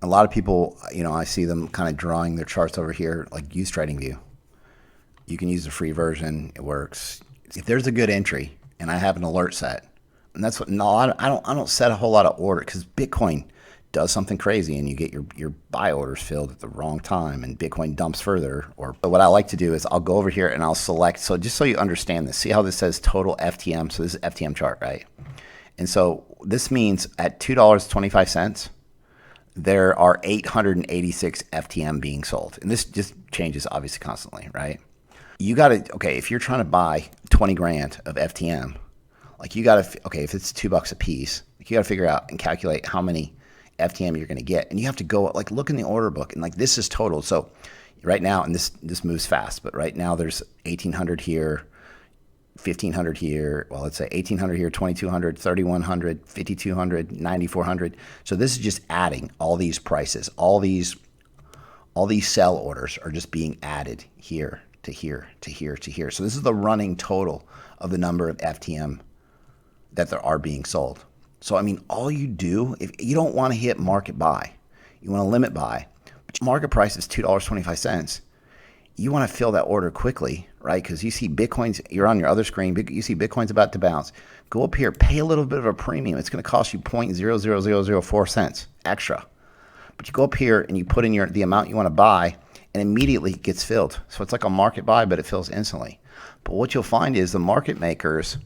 A lot of people, I see them kind of drawing their charts over here, like use Tradingview. You can use the free version. It works. If there's a good entry and I have an alert set, and that's what, no, I don't set a whole lot of order because Bitcoin does something crazy and you get your buy orders filled at the wrong time and Bitcoin dumps further. But what I like to do is I'll go over here and I'll select. So just so you understand this, see how this says total FTM. So this is FTM chart, right? And so this means at $2.25, there are 886 FTM being sold. And this just changes obviously constantly, right? You got to, okay, if you're trying to buy 20 grand of FTM, like you got to, okay, if it's $2 a piece, like you got to figure out and calculate how many FTM you're going to get. And you have to go, like, look in the order book and like this is total. So right now, and this moves fast, but right now there's 1,800 here, 1,500 here, well, let's say 1,800 here, 2,200, 3,100, 5,200, 9,400. So this is just adding all these prices. All these sell orders are just being added here to here to here to here. So this is the running total of the number of FTM that there are being sold. So, I mean, all you do, if you don't want to hit market buy, you want to limit buy, but your market price is $2.25. You want to fill that order quickly, right? Because you see Bitcoin's, you're on your other screen, you see Bitcoin's about to bounce. Go up here, pay a little bit of a premium. It's going to cost you 0.00004 cents extra. But you go up here and you put in the amount you want to buy, and immediately it gets filled. So it's like a market buy, but it fills instantly. But what you'll find is the market makers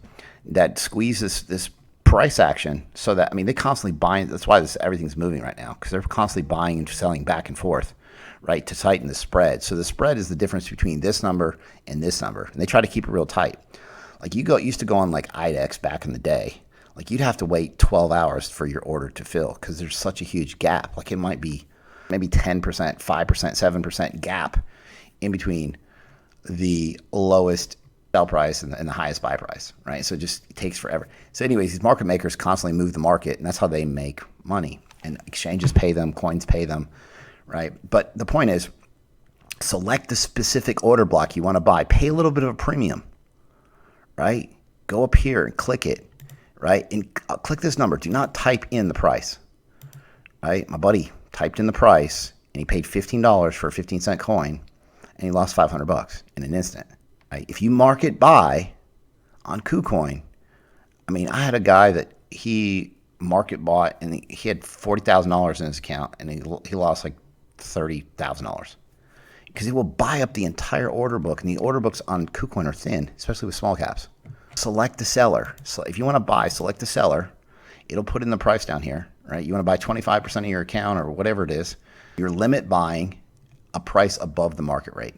that squeeze this price action, so that, I mean, they constantly buying. That's why everything's moving right now, because they're constantly buying and selling back and forth, right, to tighten the spread. So the spread is the difference between this number and this number, and they try to keep it real tight. Like used to go on like IDEX back in the day. Like you'd have to wait 12 hours for your order to fill because there's such a huge gap. Like it might be maybe 10%, 5%, 7% gap in between the lowest sell price and the highest buy price, right? So it takes forever. So anyways, these market makers constantly move the market, and that's how they make money. And exchanges pay them, coins pay them, right? But the point is, select the specific order block you want to buy. Pay a little bit of a premium, right? Go up here and click it, right? And click this number. Do not type in the price, right? My buddy typed in the price, and he paid $15 for a 15-cent coin, and he lost $500 in an instant. Right? If you market buy on Kucoin, I mean, I had a guy that he market bought, and he had $40,000 in his account, and he lost like $30,000 because he will buy up the entire order book, and the order books on Kucoin are thin, especially with small caps. Select the seller. So if you want to buy, select the seller. It'll put in the price down here, right? You want to buy 25% of your account or whatever it is. You're limit buying a price above the market rate.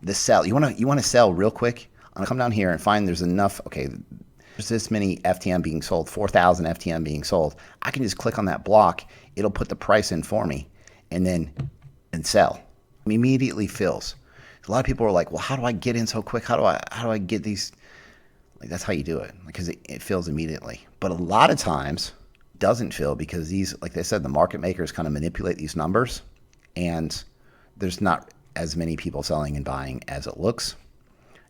The sell, you want to sell real quick. I'm gonna come down here and find there's enough. Okay, there's this many FTM being sold, 4,000 FTM being sold. I can just click on that block. It'll put the price in for me, and sell. It immediately fills. A lot of people are like, well, how do I get in so quick? How do I get these? Like, that's how you do it, because it fills immediately. But a lot of times it doesn't fill because these, like they said, the market makers kind of manipulate these numbers, and there's not as many people selling and buying as it looks.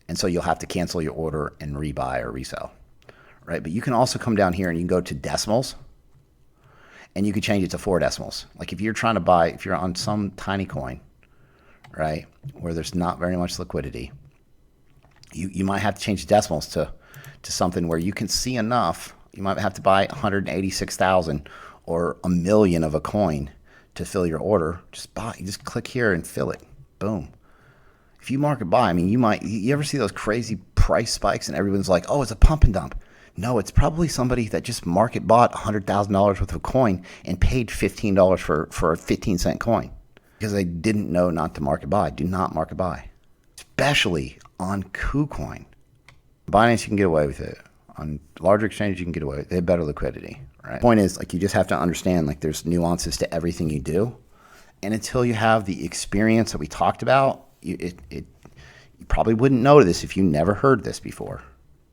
And so you'll have to cancel your order and rebuy or resell, right? But you can also come down here and you can go to decimals, and you can change it to 4 decimals. Like if you're trying to buy, if you're on some tiny coin, right, where there's not very much liquidity, you might have to change the decimals to something where you can see enough. You might have to buy 186,000 or 1 million of a coin to fill your order. Just click here and fill it. Boom. If you market buy, I mean, you ever see those crazy price spikes and everyone's like, oh, it's a pump and dump. No, it's probably somebody that just market bought $100,000 worth of coin and paid $15 for a 15-cent coin because they didn't know not to market buy. Do not market buy, especially on Kucoin. Binance, you can get away with it. On larger exchanges, you can get away with it. They have better liquidity, right? The point is, like, you just have to understand, like, there's nuances to everything you do. And until you have the experience that we talked about, you probably wouldn't know this if you never heard this before.